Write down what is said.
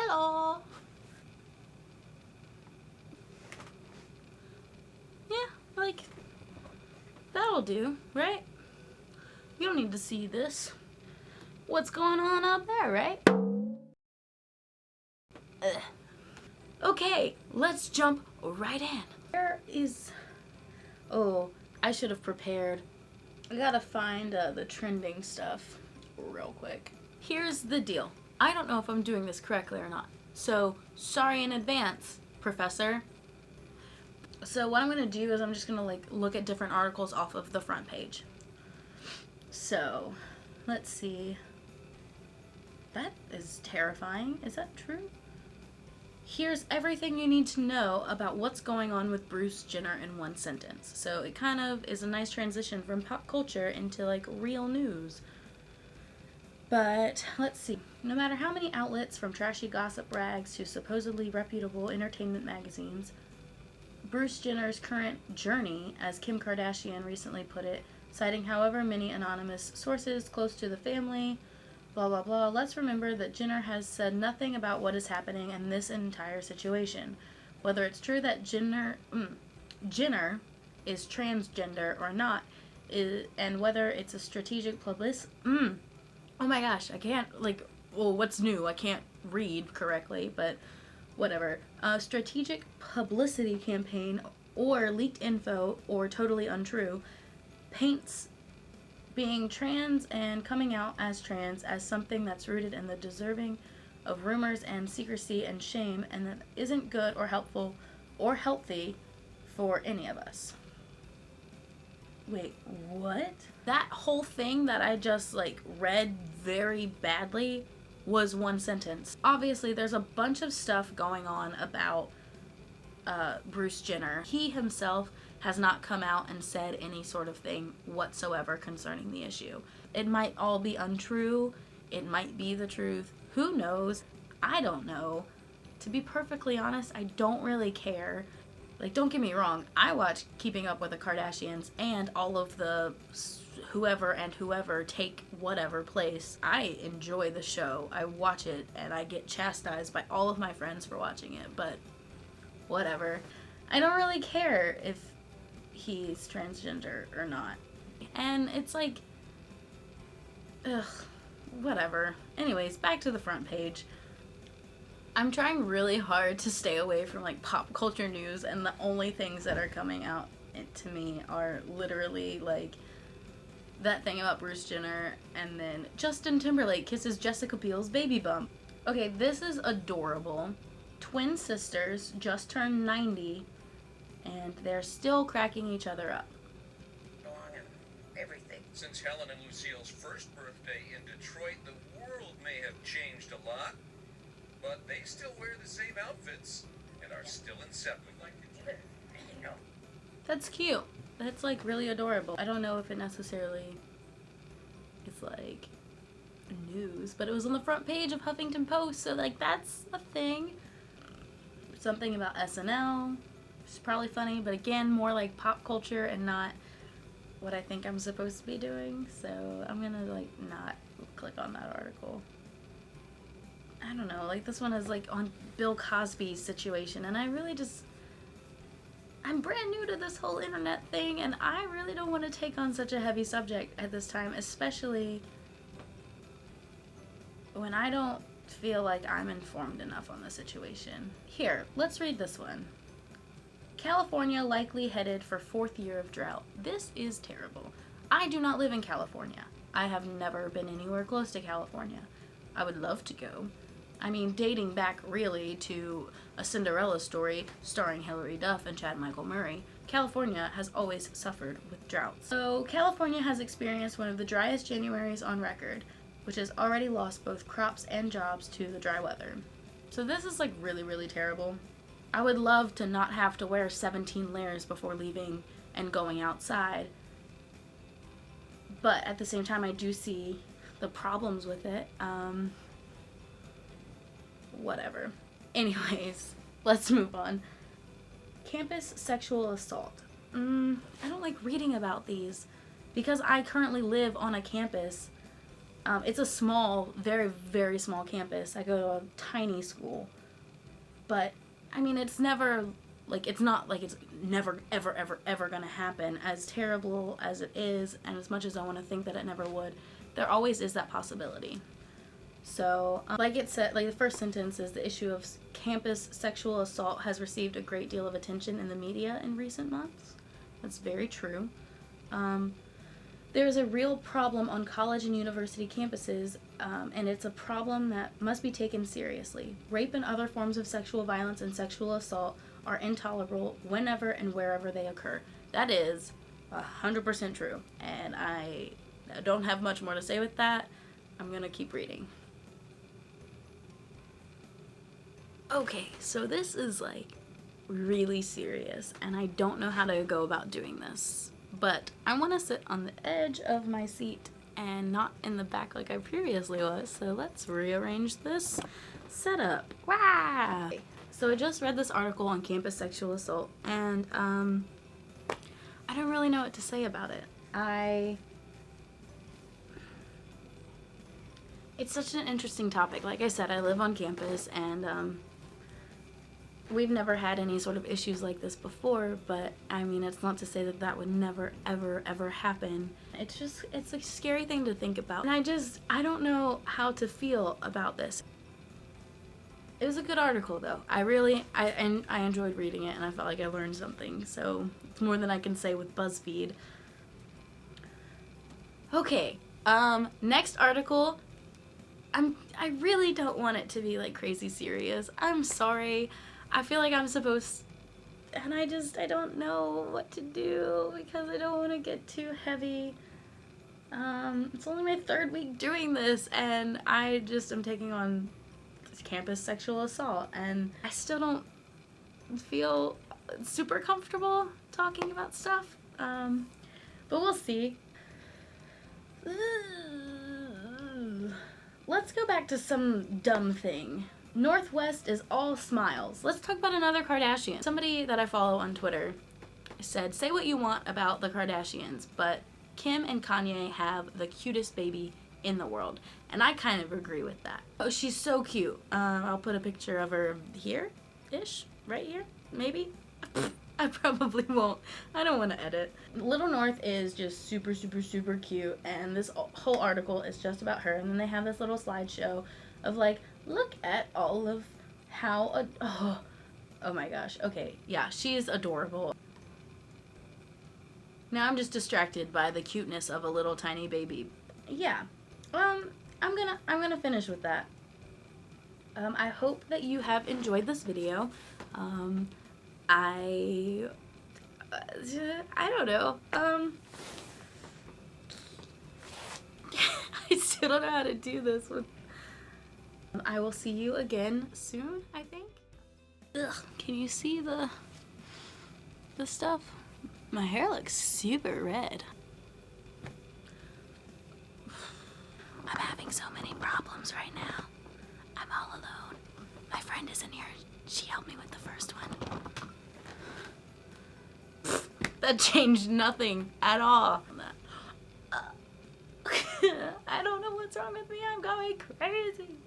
Hello. Yeah, like, that'll do, right? You don't need to see this. What's going on up there, right? Ugh. Okay, let's jump right in. Where is... Oh, I should have prepared. I gotta find the trending stuff real quick. Here's the deal. I don't know if I'm doing this correctly or not. So, sorry in advance, Professor. So what I'm going to do is I'm just going to like look at different articles off of the front page. So, let's see. That is terrifying. Is that true? Here's everything you need to know about what's going on with Bruce Jenner in one sentence. So it kind of is a nice transition from pop culture into like real news. But let's see. No matter how many outlets, from trashy gossip rags to supposedly reputable entertainment magazines, Bruce Jenner's current journey, as Kim Kardashian recently put it, citing however many anonymous sources close to the family, blah blah blah, let's remember that Jenner has said nothing about what is happening in this entire situation. Whether it's true that Jenner is transgender or not, and whether it's a strategic oh my gosh, I can't, like, well, what's new? I can't read correctly, but whatever. A strategic publicity campaign or leaked info or totally untrue paints being trans and coming out as trans as something that's rooted in the deserving of rumors and secrecy and shame, and that isn't good or helpful or healthy for any of us. Wait, what? That whole thing that I just like read very badly was one sentence. Obviously, there's a bunch of stuff going on about Bruce Jenner. He himself has not come out and said any sort of thing whatsoever concerning the issue. It might all be untrue. It might be the truth. Who knows? I don't know. To be perfectly honest, I don't really care. Like, don't get me wrong, I watch Keeping Up with the Kardashians and all of the whoever take whatever place. I enjoy the show. I watch it and I get chastised by all of my friends for watching it, but whatever. I don't really care if he's transgender or not. And it's like, ugh, whatever. Anyways, back to the front page. I'm trying really hard to stay away from like pop culture news, and the only things that are coming out to me are literally like that thing about Bruce Jenner, and then Justin Timberlake kisses Jessica Biel's baby bump. Okay, this is adorable. Twin sisters just turned 90 and they're still cracking each other up. Everything. Since Helen and Lucille's first birthday in Detroit, the world may have changed a lot, but they still wear the same outfits and are still inseparable. That's cute. That's like really adorable. I don't know if it necessarily is like news, but it was on the front page of Huffington Post, so like that's a thing. Something about SNL. It's probably funny, but again, more like pop culture and not what I think I'm supposed to be doing. So I'm gonna like not click on that article. I don't know, like this one is like on Bill Cosby's situation, and I really just, I'm brand new to this whole internet thing, and I really don't want to take on such a heavy subject at this time, especially when I don't feel like I'm informed enough on the situation. Here, let's read this one. California likely headed for 4th year of drought. This is terrible. I do not live in California. I have never been anywhere close to California. I would love to go. I mean, dating back really to A Cinderella Story starring Hilary Duff and Chad Michael Murray, California has always suffered with droughts. So California has experienced one of the driest Januaries on record, which has already lost both crops and jobs to the dry weather. So this is like really, really terrible. I would love to not have to wear 17 layers before leaving and going outside, but at the same time I do see the problems with it. Whatever. Anyways, let's move on. Campus sexual assault. I don't like reading about these because I currently live on a campus It's a small, very, very small campus. I go to a tiny school. But, I mean, it's never, like, it's not like it's never, ever, ever, ever gonna happen. As terrible as it is, and as much as I want to think that it never would, there always is that possibility. So, like it said, like the first sentence is, the issue of campus sexual assault has received a great deal of attention in the media in recent months. That's very true. There is a real problem on college and university campuses, and it's a problem that must be taken seriously. Rape and other forms of sexual violence and sexual assault are intolerable whenever and wherever they occur. That is 100% true, and I don't have much more to say with that. I'm gonna keep reading. Okay, so this is like really serious, and I don't know how to go about doing this, but I want to sit on the edge of my seat and not in the back like I previously was, so let's rearrange this setup. Wow! So I just read this article on campus sexual assault, and I don't really know what to say about it. It's such an interesting topic. Like I said, I live on campus, and we've never had any sort of issues like this before, but I mean, it's not to say that that would never, ever, ever happen. It's a scary thing to think about. And I don't know how to feel about this. It was a good article, though. I enjoyed reading it, and I felt like I learned something, so it's more than I can say with BuzzFeed. Okay, next article. I really don't want it to be like crazy serious. I'm sorry. I feel like I'm supposed, and I don't know what to do because I don't want to get too heavy. It's only my 3rd week doing this, and I just am taking on campus sexual assault, and I still don't feel super comfortable talking about stuff. But we'll see. Let's go back to some dumb thing. Northwest is all smiles. Let's talk about another Kardashian. Somebody that I follow on Twitter said, say what you want about the Kardashians, but Kim and Kanye have the cutest baby in the world. And I kind of agree with that. Oh, she's so cute. I'll put a picture of her here-ish, right here, maybe. I probably won't. I don't want to edit. Little North is just super, super, super cute, and this whole article is just about her. And then they have this little slideshow of like, look at all of how, oh my gosh. Okay, yeah, she's adorable. Now I'm just distracted by the cuteness of a little tiny baby. Yeah, I'm gonna finish with that. I hope that you have enjoyed this video. I don't know. I still don't know how to do this one. I will see you again soon, I think. Ugh, can you see the stuff? My hair looks super red. I'm having so many problems right now. I'm all alone. My friend is in here. She helped me with the first one. That changed nothing at all. I don't know what's wrong with me. I'm going crazy.